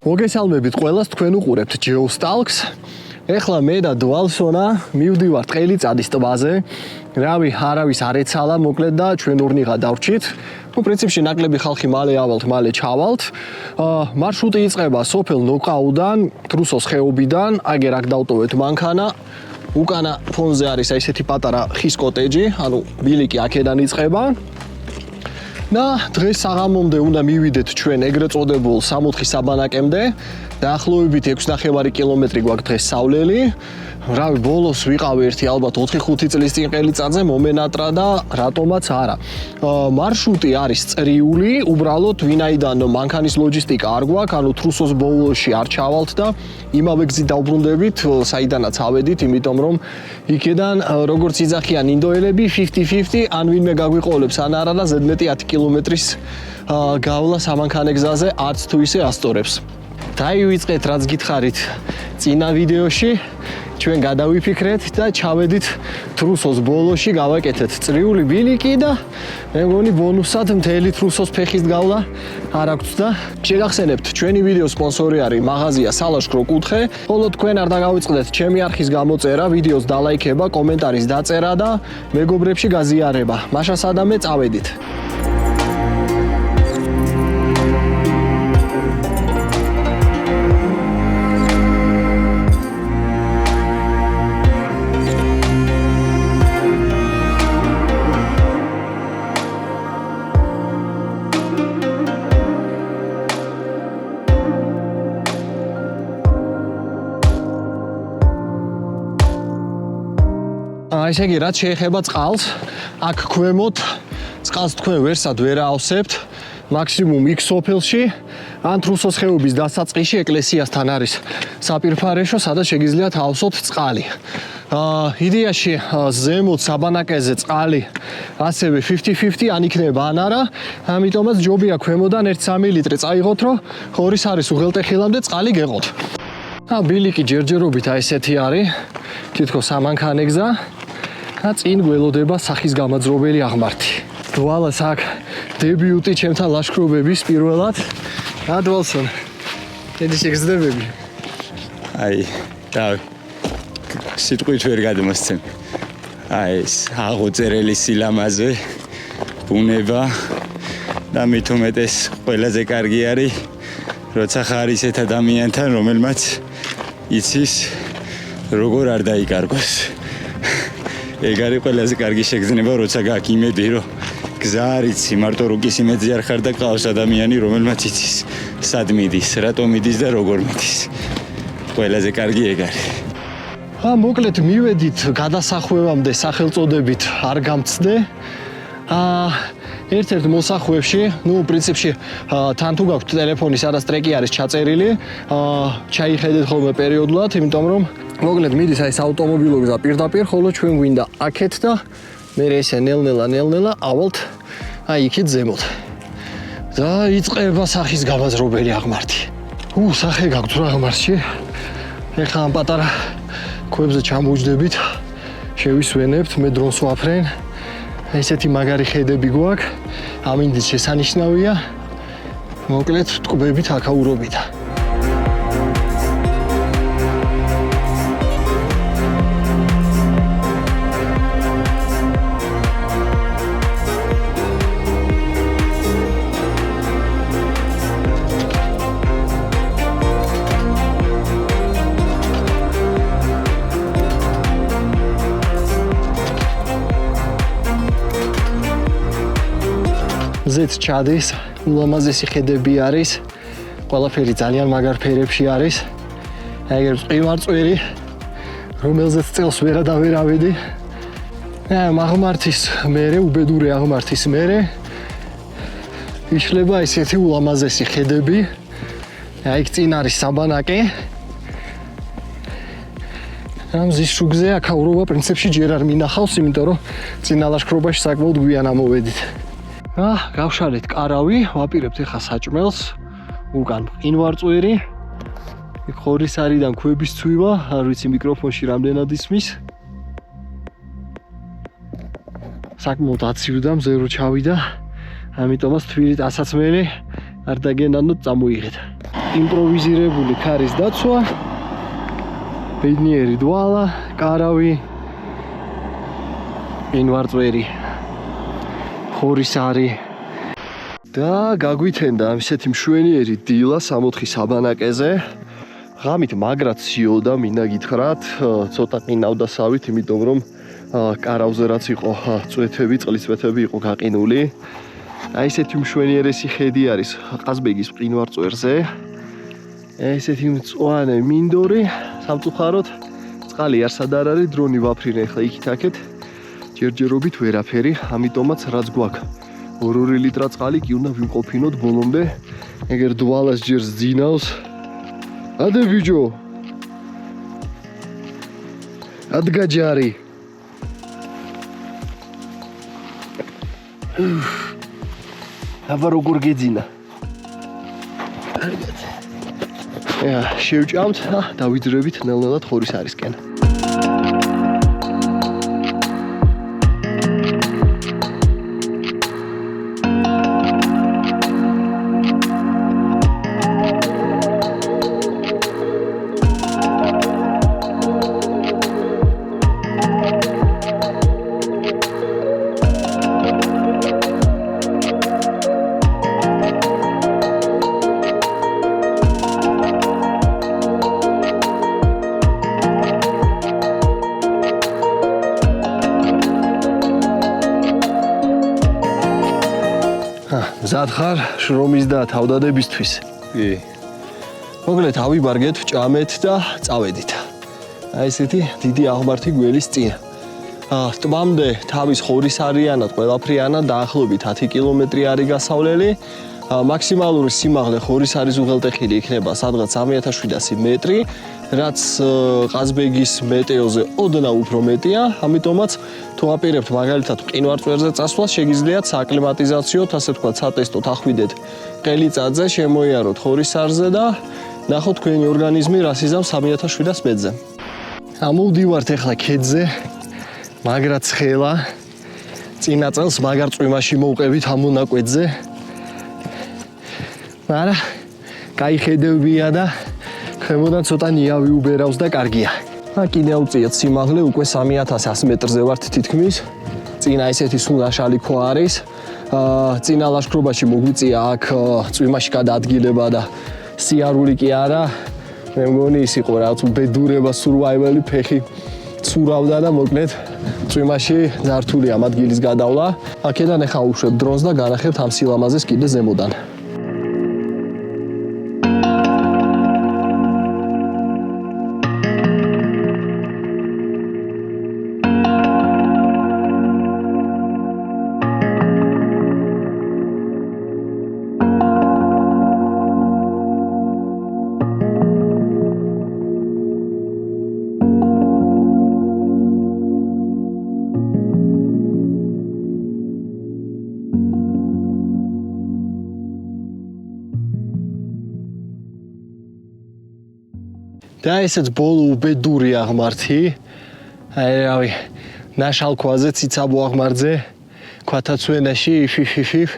მოგესალმებით ყველას, თქვენ უყურებთ Geostalks. ეხლა მე და დვალსონა მივდივართ ყელიწადის ტბაზე. რავი, არავის არ ეცალა, მოკლედ და ჩვენ ორნიღა დავრჩით. პრინციპში ნაკლები ხალხი მალე ავალთ, მალე ჩავალთ. მარშრუტი იწყება სოფელ ნოყაუდან, თრუსოს ხეობიდან, აგერ აქ დავტოვეთ მანქანა. უკანა ფონზე არის ესეთი პატარა ხის კოტეჯი, ანუ ბილიკი აქედან იწყება. და დღეს საღამომდე უნდა მივიდეთ ჩვენ ეგრეთ წოდებულ 64 საბანაკემდე. დაახლოებით 6.5 კილომეტრი გვაქვს დღეს სავლელი. რავი, ბოლოს ვიყავი ერთი ალბათ 4-5 წლის წინ ყელიწადზე მომენატრა და რატომაც არა. მარშრუტი არის წრიული, უბრალოდ ვინაიდან მანქანის ლოჯისტიკა არ გვაქვს, ანუ თრუსოს ბოლოში არ ჩავალთ და იმავე გზით დავბრუნდებით, საიდანაც ავედით, იმიტომ რომ იქედან როგორც იძახიან ინდოელები 50-50, ან ვინმე გაგვიყოლებს ან არა და ზედმეტი 10 კილომეტრის გავლა სამანქანე გზაზე არც თუ ისე ასწორებს. დაივიწყეთ რაც გითხარით წინა ვიდეოში, ჩვენ გადავიფიქრეთ და ჩავედით თრუსოს ბოლოში, გავაკეთეთ წრიული ბილიკი და მე მგონი ბონუსად მთელი თრუსოს ფეხის გავლა არ აქვს და შეგახსენებთ, ჩვენი ვიდეოს სპონსორი არის მაღაზია სალაშქრო კუთხე, ხოლო თქვენ არ დაგავიწყდეთ ჩემი არხის გამოწერა, ვიდეოს დალაიქება, კომენტარის დაწერა და მეგობრებში გაზიარება. მაშა სადამე წავედით. ესე იგი, რაც შეეხება წყალს, აქ ქვემოთ წყალს თქვენ ვერსად ვერ აავსებთ, მაქსიმუმ იქ სოფელში, ან თრუსოს ხეობის დასაწყისში ეკლესიასთან არის საპირფარეშო, სადაც შეგიძლიათ ავსოთ წყალი. იდეაში ზემოთ საბანაკეზე წყალი ასევე 50-50 ან იქნება ან არა, ამიტომაც ჯობია ქვემოდან 1-3 ლიტრი წაიღოთ, რომ ხორის არის უღელტეხილამდე წყალი გეყოთ. ბილიკი ჯერჯერობით ესეთი არის, თითქოს სამანქანე გზა. წინ გველოდება სახის გამაძრობელი აღმართი. დვალას აქ დებიუტი ჩემთან ლაშქრობების პირველად. დვალსონ, ედი შეგრძნებები. და სიტყვით ვერ გადმოსცემ. ეს აღოწერელი სილამაზე, ბუნება და მით უმეტეს ყველაზე კარგი არის, როცა ხარ ისეთ ადამიანთან, რომელმაც იცის როგორ არ დაიკარგოს. ეგ არის ყველაზე კარგი შეგრძნება, როცა გაქვს იმედი, რომ გზა არ იცი, მარტო რუკის იმედზე არ ხარ და ყავს ადამიანი, რომელმაც იცის სად მიდის, რატომ მიდის და როგორ მიდის. ყველაზე კარგი ეგ არის. მოკლედ მივედით გადასახვევამდე სახელწოდებით არ გამწდე. ერთ-ერთ მოსახვევში, პრინციპში თან თუ გაქვთ ტელეფონი, სადაც ტრეკი არის ჩაწერილი, ჩაიხედეთ ხოლმე პერიოდულად, იმიტომ რომ მოკლედ მიდის ეს ავტომობილო გზა პირდაპირ, ხოლო ჩვენ გვინდა აქეთ და მე ესე ნელ-ნელა ავალთ იქით ზემოთ. და იწყება სახის გამაძრობელი აღმართი. სახე გაქვთ რა აღმართში. ეხლა ამ პატარა ქვებზე ჩამოვჯდებით, შევისვენებთ, მე დრონს ვაფრენ. ესეთი მაგარი ხედები გვაქვს, ამინდის შესანიშნავია. მოკლედ ტყუებით აქაურობით. ზეთ ჩადის, ულამაზესი ხედები არის, ყველაფერი ძალიან მაგარ ფერებში არის. ეგრე მყინვარწვერი, რომელზეც წელს ვერავედი. აღმართის მერე, უბედური აღმართის მერე იშლება ესეთი ულამაზესი ხედები. იქ წინ არის საბანაკე. მზის შუგზე აქაურობა პრინციპში ჯერ არ მინახავს, იმიტომ რომ წინა ლაშქრობაში საკმაოდ გვიან ამოვედით. გავშალეთ კარავი, ვაპირებთ ახლა საჭმელს, უკან მყინვარწვერი, იქ ხორისარიდან ქვების ცვივა, არ ვიცი მიკროფონში რამდენად ისმის. საკმაოდ აცივდა, მზე რო ჩავიდა, ამიტომაც თვირით ასაცმელი არ დაგენანოთ, წამოიღეთ. იმპროვიზირებული ქარის დაცვა, ბედნიერი დვალა, კარავი, ინვარწვერი, ხორისარი და გაგვითენდა ისეთი მშვენიერი დილა 64 საბანაკეზე. ღამით მაგრად სიოდა, მინდა გითხრათ, ცოტა ყინავდასავით, იმიტომ რომ კარავზე რაც იყო წვეთები, წყლის წვეთები იყო გაყინული. აი ესეთი მშვენიერესი ხედი არის ყაზბეგის მყინვარწვერზე. ესეთი მწვანე მინდორი, სამწუხაროდ წყალი არსად არ არის, დრონი ვაფრინე ახლა იქით-აქეთ. ჯერჯერობით ვერაფერი, ამიტომაც რაც გვაქვს 2 ლიტრა წყალი კი უნდა ვიმყოფინოთ ბოლომდე. ეგერ დვალას ჯერ ზძინავს. ადე ბიჯო. ადგა ჯარი. აბა როგორ გეძინა. კარგად. შევჭამთ და დავიძრებით ნელ-ნელად ხორისარისკენ. მზად ხარ შრომის და თავდადებისთვის? კი. მოგლეთ ავიბარგეთ, ვჭამეთ და წავედით. აი ესეთი დიდი აღმართი გველის წინ. ტბამდე თავის ხორისარიანად ყველაფრიანად დაახლოებით 10 კილომეტრი არის გასავლელი. მაქსიმალური სიმაღლე ხორისარის უღელტეხილი იქნება სადღაც 3700 მეტრი, რაც ყაზბეგის მეტეოზე ოდნავ უფრო მეტია, ამიტომაც თუ აპირებთ მაგალითად მყინვარწვერზე წასვლას, შეგიძლიათ სააკლიმატიზაციოდ, ასე ვთქვათ, სატესტოდ ახვიდეთ ყელიწადზე, შემოიაროთ ხორისარზე და ნახოთ თქვენი ორგანიზმი რას იზამს 3700 მეტრზე. ამოვდივართ ახლა ქედზე, მაგრად ცხელა, წინა წელს მაგარ წვიმაში მოვყევით ამ მონაკვეთზე. არა, კაი ხედებია და ქვემოდან ცოტა ნიავი უბერავს და კარგია. კიდევ უწიეთ სიმაღლე, უკვე 3100 მეტრზე ვართ თითქმის. წინა ესეთი სულ აშალი ქვა არის. წინა ლაშქრობაში მოგვიწია აქ წვიმაში გადაადგილება და სიარული კი არა. მე მგონი ის იყო რაღაც ბედურება, survival-ი, ფეხი ცურავდა და მოკლედ წვიმაში ძართული ამ ადგილის გადავლა. აქედან ახლა უშვებ დრონს და განახებთ ამ სილამაზეს კიდე ზემოდან. და ესეც ბოლო უბედური აღმართი. აი რავი, ნაშალ ქვაზე, ციცაბო აღმართზე, ქვათაცვენაში, ფიფიფიფ.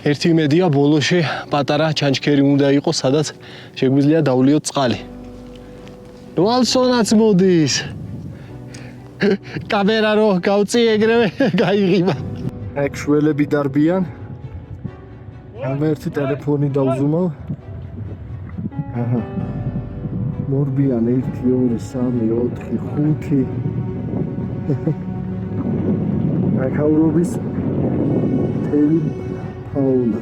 ერთი იმედია ბოლოში პატარა ჩანჩქერი უნდა იყოს, სადაც შეგვიძლია დავლიოთ წყალი. ვალსონაც მოდის. კამერა რო გავწი ეგრევე გაიღიმა. აქ შველები დარბიან. ერთი ტელეფონი დავზუმავ. აჰა. მორბიან 1 2 3 4 5 აკაურობის თელი ფაუნა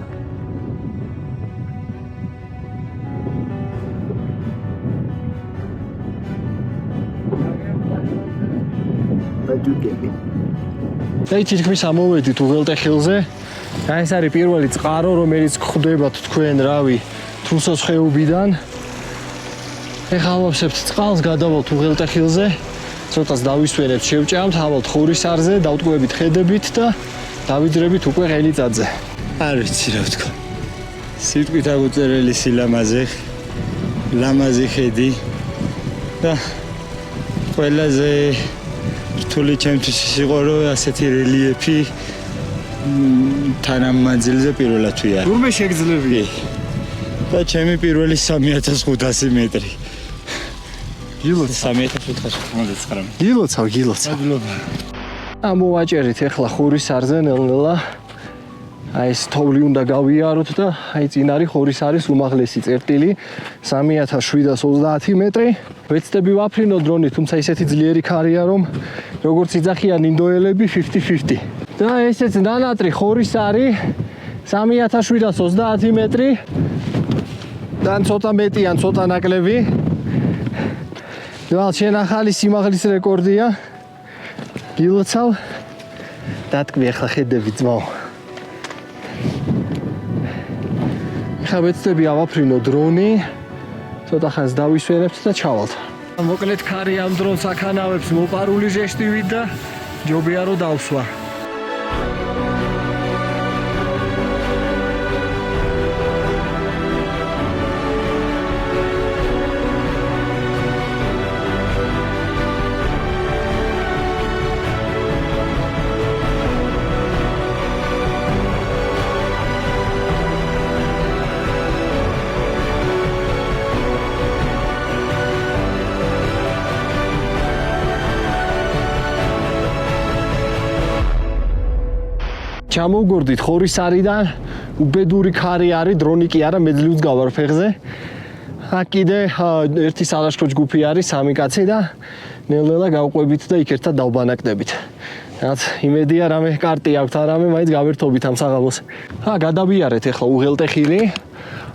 დაჯუგები აი თითქმის ამოვედით უღელტეხილზე. ეს არის პირველი წყარო, რომელიც გვხვდებათ თქვენ რავი თრუსოს ხეობიდან. ეხლა ავსებთ წყალს, გადავალთ უღელტეხილზე, ცოტას დავისვენებთ, შევჭამთ, ავალთ ხორისარზე, დავტყვევით ხედებით და დავიძრებით უკვე ყელიწადზე. არ ვიცი რა ვთქვა. სიტყვით აღუწერელი სილამაზე, ლამაზი ხედი და ყველაზე რთული ჩემთვის ის იყო, რომ ასეთი რელიეფი თან ამ მანძილზე პირველად ვიარე. თურმე შეგძლები? და ჩემი პირველი 3500 მეტრი. გილოცავ 3599. გილოცავ მოვაჭერით ახლა ხურისარზე ნელ-ნელა აი ეს თოვლი უნდა გავიაროთ და აი წინ არის ხურისარის უმაღლესი წერტილი 3730 მეტრი. ვეცდები ვაფრინო დრონი, თუმცა ისეთი ძლიერი ქარია რომ როგორც იძახიან ინდოელები 50-50. და ესეც ნანატრი ხურისარი 3730 მეტრი. და ცოტა მეტი ან ცოტა ნაკლები. და შენ ახალი სიმაღლის რეკორდია. გილოცავ დატკვი ახლა ხედები ძმაო. ხა ვეცდები ავაფრინო დრონი. ცოტა ხანს დავისვენებთ და ჩავალთ. მოკლედ ქარი ამ დრონს აქანავებს მოპარული ჟესტივით და ჯობია რომ დავსვა. ჩამოვგორდით ხორისარიდან, უბედური ქარი არის, დრონი კი არა, მეძლივს გავარ ფეხზე. აქ კიდე ერთი სალაშქრო ჯგუფი არის, 3 კაცი და ნელ-ნელა გავყვებით და იქ ერთად დავბანაკდებით. რაც იმედია რამე კარტი აქვს, არამე მაინც გავერთობით ამ საღამოს. გადავიარეთ ახლა უღელტეხილი.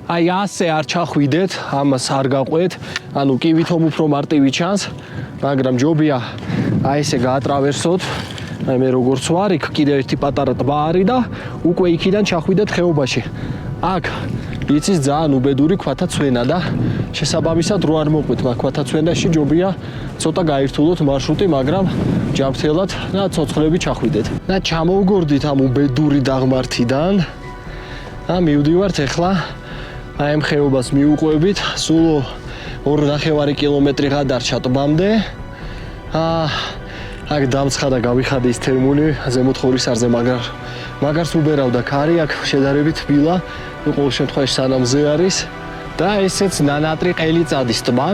აი ასე არ ჩახვიდეთ, ამას არ გაყვეთ, ანუ კი ვითომ უფრო მარტივი ჩანს, მაგრამ ჯობია აი ესე გაატრავერსოთ. აი მე როგორც ვარ, იქ კიდე ერთი პატარა ტბა არის და უკვე იქიდან ჩახვიდეთ ხეობაში. აქ იცის ძალიან უბედური ქვათა ცვენა და შესაბამისად რო არ მოყვით მაგ ქვათა ცვენაში ჯობია ცოტა გაირთულოთ მარშრუტი, მაგრამ ჯანმრთელად და ცოცხლები ჩახვიდეთ. და ჩამოვგორდით ამ უბედური დაღმართიდან. და მივდივართ ახლა აი ამ ხეობას მიუყვებით, სულ 2.5 კილომეტრი გადარჩა ტბამდე. აქ დამცხა და გავიხადე ის თერმული ზემოთ ხორისარზე, მაგარს უბერავდა ქარი, აქ შედარებით თბილა, ყოველ შემთხვევაში სანამზე არის და ესეც ნანატრი ყელიწადის ტბა.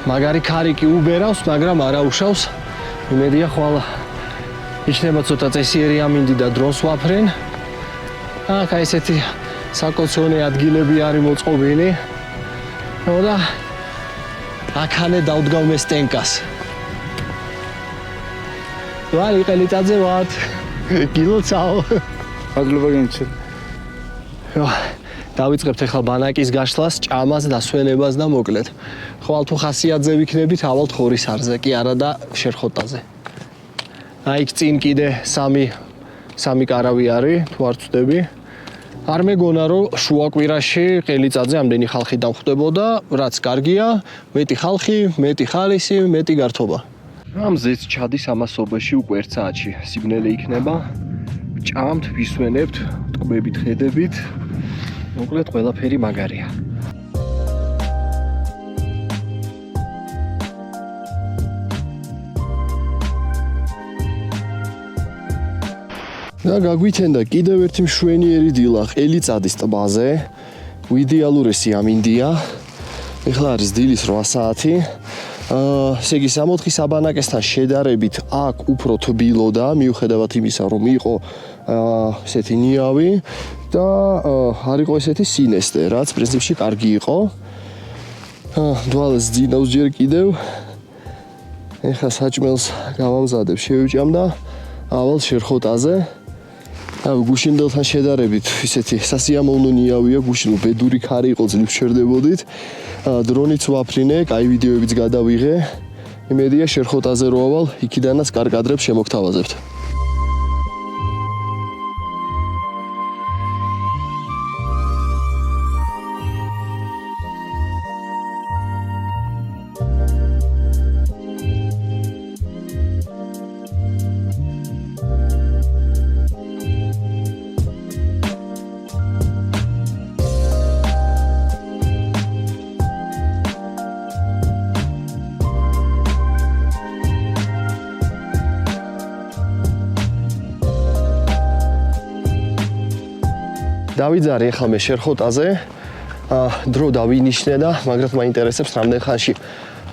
მაგარი ქარი კი უბერავს, მაგრამ არ აუშავს. იმედია ხვალ იქნება ცოტა წესიერი ამინდი და დრონს ვაფრენ. აქ ესეთი საკოცონე ადგილები არის მოწყობილი. და აქანე დავდგავ მე სტენკას. ვარი ყელიწადზე ვარ. გილოცავ. მადლობა გენჩენ. დავიწყებთ ახლა ბანაკის გაშლას, ჭამას, დასვენებას და მოკლედ. ხვალ თუ ხასიათზე ვიქნებით, ავალთ ხორისარზე, კი არა და შერხოტაზე. აი იქ წინ კიდე 3 კარავი არის, თუ არ ვწდები. არ მეგონა რომ შუაკვირაში ყელიწადზე ამდენი ხალხი დამხვდებოდა, რაც კარგია, მეტი ხალხი, მეტი ხალისი, მეტი გართობა. ამ ზეც ჩადის ამასობაში უკვე 1 საათში სიგნალი იქნება. ჭამთ, ვისვენებთ, ტყუებით, ხედებით. მოკლედ ყველაფერი მაგარია. და გაგვითენდა კიდევ ერთი მშვენიერი დილა ყელიწადის ტბაზე. იდეალურესი ამინდია. ეხლა არის დილის 8 საათი. ესე იგი 64 საბანაკესთან შედარებით აქ უფრო თბილოდა, მიუხედავად იმისა, რომ იყო ესეთი ნიავი და არ იყო ესეთი სინესტე, რაც პრინციპში კარგი იყო. დვალეს ძინავს ჯერ კიდევ. ეხლა საჭმელს გავამზადებ, შევიჭამ და ავალ შერხოტაზე. გუშინდელთან შედარებით ისეთი სასიამოვნო ნიავია, გუშინ უბედური ქარი იყო, ძლივ შერდებოდით. დრონიც ვაფრინე, კაი ვიდეოებიც გადავიღე. იმედია შერხოტაზე რო ავალ, იქიდანაც კარგ კადრებს შემოგთავაზებთ. დავიძარე ახლა მე შერხოტაზე. დრო დავინიშნე და მაგრამ მაინტერესებს რამდენ ხანში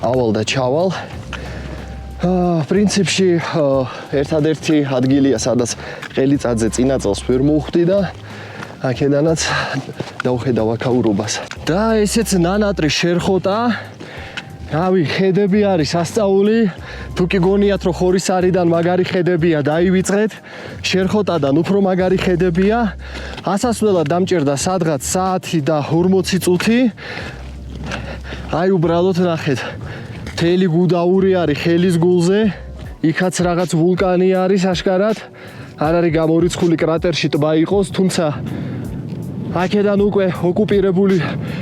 ავალ და ჩავალ. პრინციპში ერთადერთი ადგილია, სადაც ყელიწადზე წინა წელს ვერ მოვხვდი და აქედანაც დავხედავ აქაურობას. და ესეც ნანატრი შერხოტა. რავი, ხედები არის სასწაული. თუ კი გონიათ რომ ხორისარიდან მაგარი ხედებია, დაივიწყეთ. შერხოტადან უფრო მაგარი ხედებია. ასასვლელად დამჭერდა სადღაც საათი და 40 წუთი. აი უბრალოდ ნახეთ. მთელი გუდაური არის ხელის გულზე. იქაც რაღაც ვულკანი არის აშკარად. არ არის გამორიცხული კრატერში ტბა იყოს, თუმცა აქედან უკვე ოკუპირებული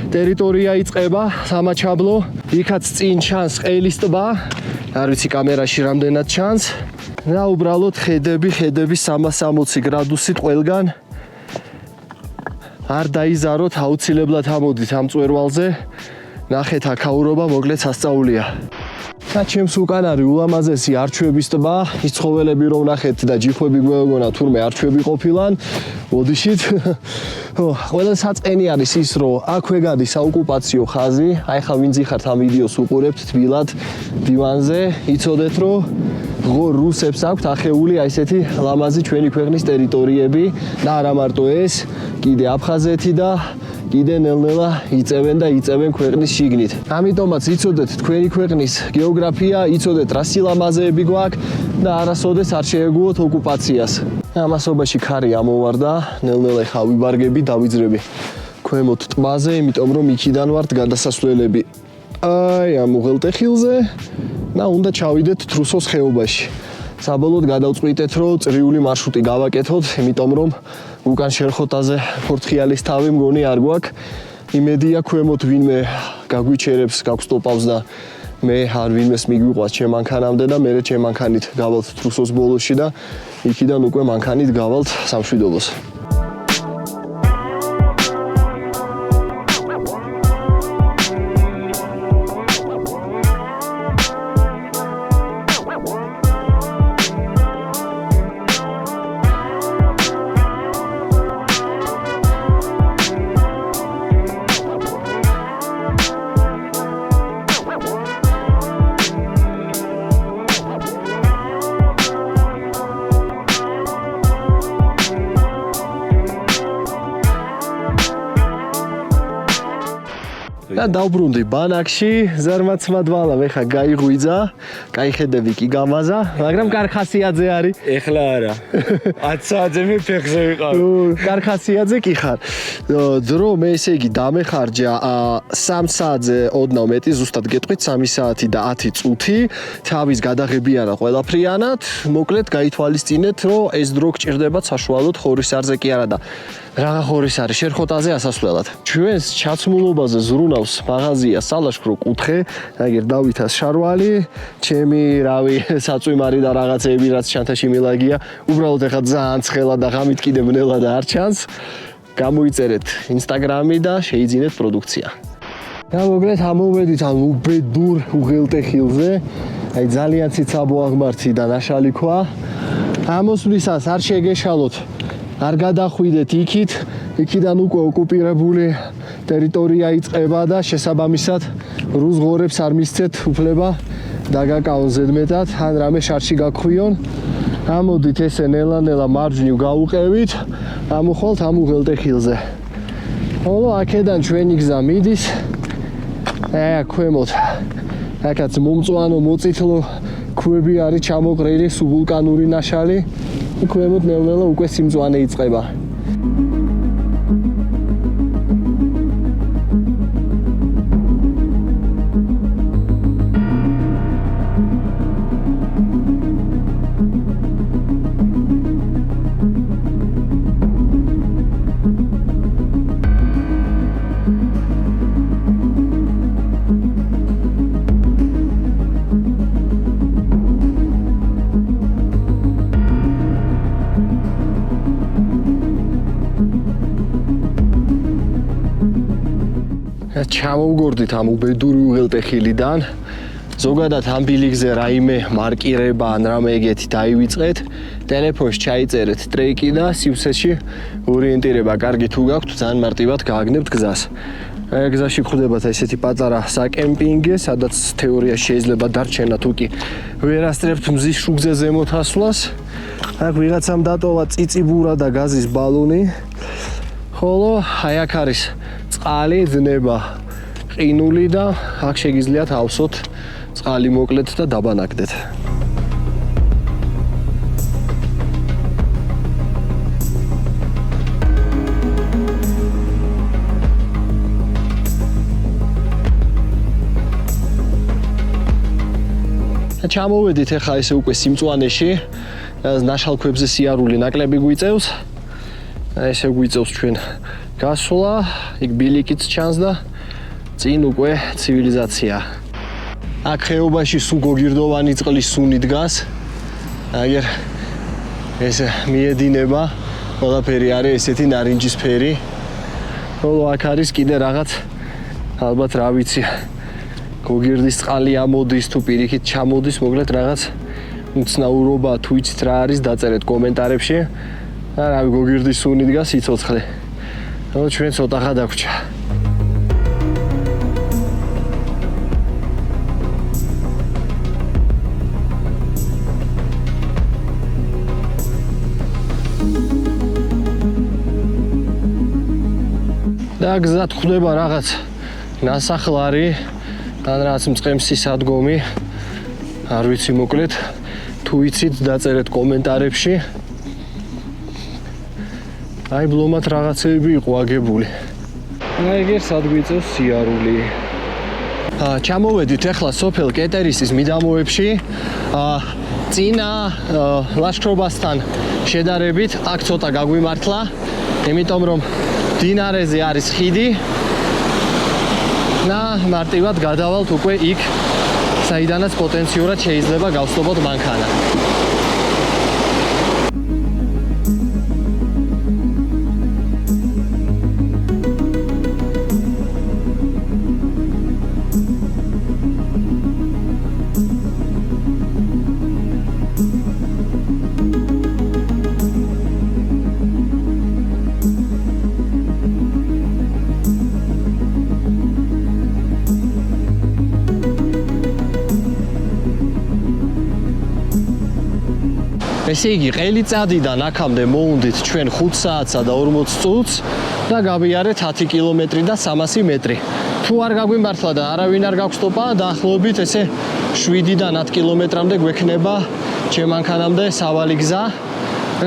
ტერიტორია იწყება, სამაჩაბლო. იქაც წინ ჩანს ყელის ტბა. არ ვიცი კამერაში რამდენად ჩანს. და უბრალოდ ხედები 360 გრადუსით ყველგან. არ დაიზაროთ, აუცილებლად ამოდით ამ მწვერვალზე. ნახეთ აქაურობა, მოკლედ სასწაულია. და ჩემს უკან არის ულამაზესი არჩვების ტბა. ის ცხოველები რომ ნახეთ და ჯიხვები გვეუბნა თურმე არჩვები ყოფილან. ოდიშით. ყველა საწყენი არის ის, რომ აქვე გადის საოკუპაციო ხაზი. აი ხა ვინც იხართ ამ ვიდეოს უყურებთ თბილად დივანზე, იცოდეთ რომ რუსებს აქვთ ახეული აი ესეთი ლამაზი ჩვენი ქვეყნის ტერიტორიები და არა მარტო ეს, კიდე აფხაზეთი და კიდე ნელ-ნელა იწევენ და იწევენ ქვეყნის შიგნით. ამიტომაც იცოდეთ თქვენი ქვეყნის გეოგრაფია, იცოდეთ რა სილამაზეები გვაქვს და არასოდეს არ შეეგუოთ ოკუპაციას. ამასობაში ქარი ამოვარდა, ნელ-ნელა ხა ვიბარგები, დავიძრები ქვემოთ ტბაზე, იმიტომ რომ იქიდან ვართ გადასასვლელები. აი ამ უღელტეხილზე და უნდა ჩავიდეთ თრუსოს ხეობაში. საბოლოოდ გადავწყვიტეთ, რომ წრიული მარშრუტი გავაკეთოთ, იმიტომ რომ უკან შერხოტაზე ფორთხიალის თავი მგონი არ გვაქვს. იმედია ქვემოთ ვინმე გაგვიჩერებს, გაგსტოპავს და მე არ ვინმეს მიგვიყვას ჩემ მანქანამდე და მე ჩემ მანქანით გავალთ თრუსოს ბოლოში და იქიდან უკვე მანქანით გავალთ სამშვიდობოს. და დავბრუნდი ბანაკში, ზარმაცმადვალა ხა გაიღვიძა, კაი ხედები კი გამაზა, მაგრამ კარხასიაძე არის. ეხლა არა. 10 საათზე მე ფეხზე ვიყავ. კარხასიაძე კი ხარ. დრო მე ესე იგი დამეხარჯა 3 საათზე ოდნავ მეტი, ზუსტად გეტყვით 3 საათი და 10 წუთი. თავის გადაღებიანა ყველაფრიანად, მოკლედ გაითვალისწინეთ, რომ ეს დრო გჭირდება საშუალოდ ხორისარზე კი არა და რაღა ხორის არის შერხოტაზე ასასვლელად. ჩვენს ჩაცმულობაზე ზრუნავს მაღაზია სალაშქრო კუთხე, აგერ დავითას შარვალი, ჩემი რავი საწვიმარი და რაღაცეები რაც ჩანთაში მილაგია, უბრალოდ ეხა ძალიან ცხელა და ღამით კიდე მნელა და არ ჩანს. გამოიწერეთ ინსტაგრამი და შეიძინეთ პროდუქცია. და მოკლედ ამოვედით ამ უბედურ უღელტეხილზე, აი ძალიან ციცაბო აღმართი და ნაშალი ქვა. ამოსვლისას არ შეგეშალოთ. არ გადახვიდეთ იქიდან უკვე ოკუპირებული ტერიტორია იწყება და შესაბამისად რუს ღორებს არ მისცეთ უფლება დაგაკავონ ზედმეტად, ან რამე შარში გაგხვიონ. ამოდით ესე ნელა-ნელა მარჯვნივ გავუყევით, ამოხვალთ ამ უღელტეხილზე. ხოლო აქედან ჩვენი გზა მიდის ქვემოთ. აქაც მომწვანო მოწითლო ქვები არის ჩამოყრილი, ვულკანური ნაშალი. ქვემოთ ნელ-ნელა უკვე სიმწვანე იწყება. ჩამოვგორდით ამ უბედური უღელტეხილიდან ზოგადად ამ ბილიკზე რაიმე მარკირება ან რამე ეგეთი დაივიწყეთ, ტელეფონში ჩაიწერეთ ტრეკი და სივრცეში ორიენტირება კარგი თუ გაქვთ, ძალიან მარტივად გააგნებთ გზას. გზაში გვხვდებათ ესეთი პატარა საკემპინგე, სადაც თეორიაში შეიძლება დარჩენა თუ კი ვერ ასწრებთ მზის შუქზე ზემოთ ასვლას. აქ ვიღაცამ დატოვა წიწიბურა და გაზის ბალონი. ხოლო აი აქ არის წყალი, ძნება, ყინული და აქ შეგიძლიათ ავსოთ წყალი მოკლეთ და დაბანაკდეთ. ჩამოვედით ახლა ესე უკვე სიმწვანეში, ნაშალქვებზე სიარული ნაკლები გვიწევს. ესე გვიწევს ჩვენ გასვლა, იქ ბილიკიც ჩანს და წინ უკვე ცივილიზაცია. აქ ხეობაში სულ გოგირდოვანი წყლის სუნი დგას. აგერ ესე მიედინება, ყველაფერი არის ესეთი ნარინჯისფერი. ხოლო აქ არის კიდე რაღაც ალბათ რა ვიცი გოგირდის წყალი ამოდის თუ პირიქით ჩამოდის, მოკლედ რაღაც უცნაურობა თუ იცით რა არის, დაწერეთ კომენტარებში. და რავი გოგირდის სუნი დგას სიცოცხლე. ნუ ჩვენ ცოტახა დაგვრჩა. და გზად ხვდება რაღაც ნასახლარი ან რაღაც მწყემსი სადგომი. არ ვიცი მოკლედ თუ იცით დაწერეთ კომენტარებში. აი ბლომად რაღაცები იყო აგებული. აი ეგერ სადგვიწევს სიარული. ჩამოვედით ახლა სოფელ კეტერისის მიდამოებში. წინა ლაშქრობასთან შედარებით აქ ცოტა გაგვიმართლა, იმიტომ რომ დინარეზე არის ხიდი. და მარტივად გადავალთ უკვე იქ, საიდანაც პოტენციურად შეიძლება გავსწობოთ მანქანა. ესე იგი, ყელიწადიდან აქამდე მოუნდით ჩვენ 5 საათსა და 40 წუთს და გავიარეთ 10 კილომეტრი და 300 მეტრი. თუ არ გაგვიმართლა და არავინ არ გაგვსტოპა, დაახლოებით ესე 7-დან 10 კილომეტრამდე გვექნება ჩემ მანქანამდე სავალი გზა.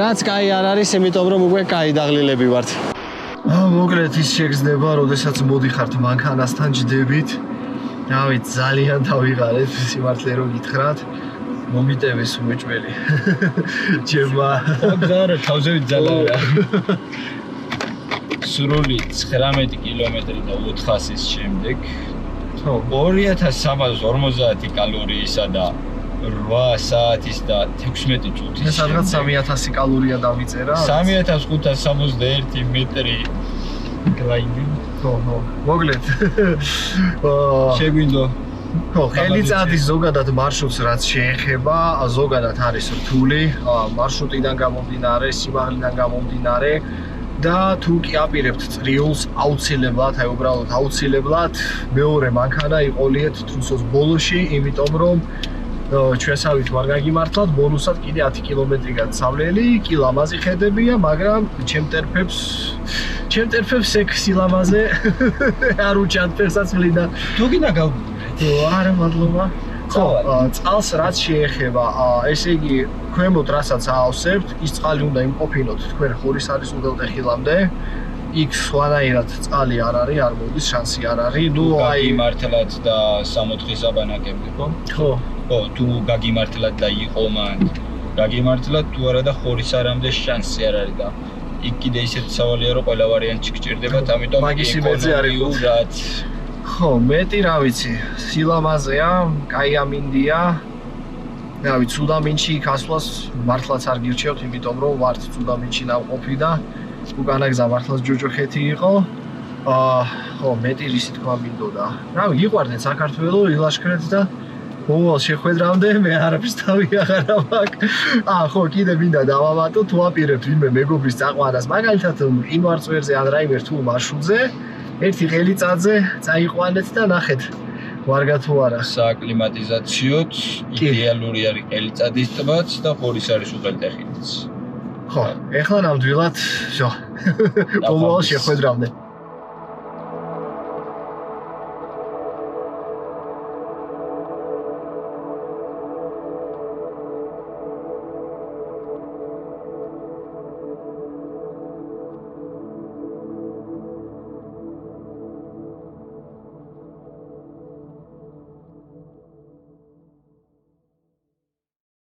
რაც კაი არ არის, იმიტომ რომ უკვე კაი დაღლილები ვართ. მოკლედ ის შეგრძნება, როდესაც მოდიხართ მანქანასთან ჯდებით. რავი, ძალიან დავიღარეთ, სიმართლე რომ გითხრათ. მომიტევის უეჭველი. ჩემმა გზარა თავზევით ძალაა. სრული 19 კილომეტრი და 400-ის შემდეგ 2350 კალორიისა და 8 საათის და 16 წუთის. ეს რაღაც 3000 კალორია დავიწერა. 3561 მეტრი გლაინგი. მოკლედ. შეგვინდო ხელიწადის ზოგადად მარშრუტს რაც შეეხება, ზოგადად არის რთული, მარშრუტიდან გამომდინარე, სიმაღლიდან გამომდინარე და თუ კი აპირებთ წრიულს აუცილებლად, აი უბრალოდ აუცილებლად მეორე მანქანა იყოლიეთ თუნცოს ბოლოში, იმიტომ რომ ჩვენსავით არ გაგიმართლათ, ბონუსად კიდე 10 კილომეტრი გაცავლელი, კი ლამაზი ხედებია, მაგრამ ჩემ ტერფებს ეგ სილამაზე არ უჩანთ ფერსაცვლიდან. თუ გინდა არა მადლობა. წყალს რაც შეეხება, ესე იგი, ქვემოთ რასაც აავსებთ, ის წყალი უნდა იმყოფინოთ თქვენ ხორისარის უღელტეხილამდე. იქ სხვანაირად წყალი არ არის, არ მოდის, შანსი არ არის. ნუ აი გაგიმართლათ და 64-ის აბანაკები, ხო? ხო. ხო, თუ გაგიმართლათ და იყო მან, გაგიმართლათ თუ არა და ხორისარამდე შანსი არ არის და იქ კიდე ისეთი სავალია, რომ ყველა ვარიანტი გჭირდებათ, ამიტომ მაგის იმედზე არის ურად. ხო, მეტი რა ვიცი, სილამაზეა, კაი ამინდია. რა ვიცი, ცუდამინჩი იქ ასვლას მართლაც არ გირჩევთ, იმიტომ რომ ვართ ცუდამინჩი ნავყოფი და უკანა გზა მართლაც ჯოჯოხეთი იყო. ხო, მეტი რისი თქვა მინდოდა. რა ვიცი, გიყვარდეთ საქართველო, ილაშქრეთ და მომავალ შეხვედრამდე მე არაფერს თავი აღარ მაქვს. ხო, კიდე მინდა დავამატო, თუ აპირებთ ვინმე მეგობრის წაყვანას, მაგალითად მყინვარწვერზე ან რაიმე რთულ მარშრუტზე, ერთი ყელიწადზე წაიყვანეთ და ნახეთ. ვარგა თუ არა. სააკლიმატიზაციოთ იდეალური არის ყელიწადის ტბაც და ხორისარის უღელტეხილიც. ხო, ეხლა ნამდვილად, მომავალ შეხვედრამდე.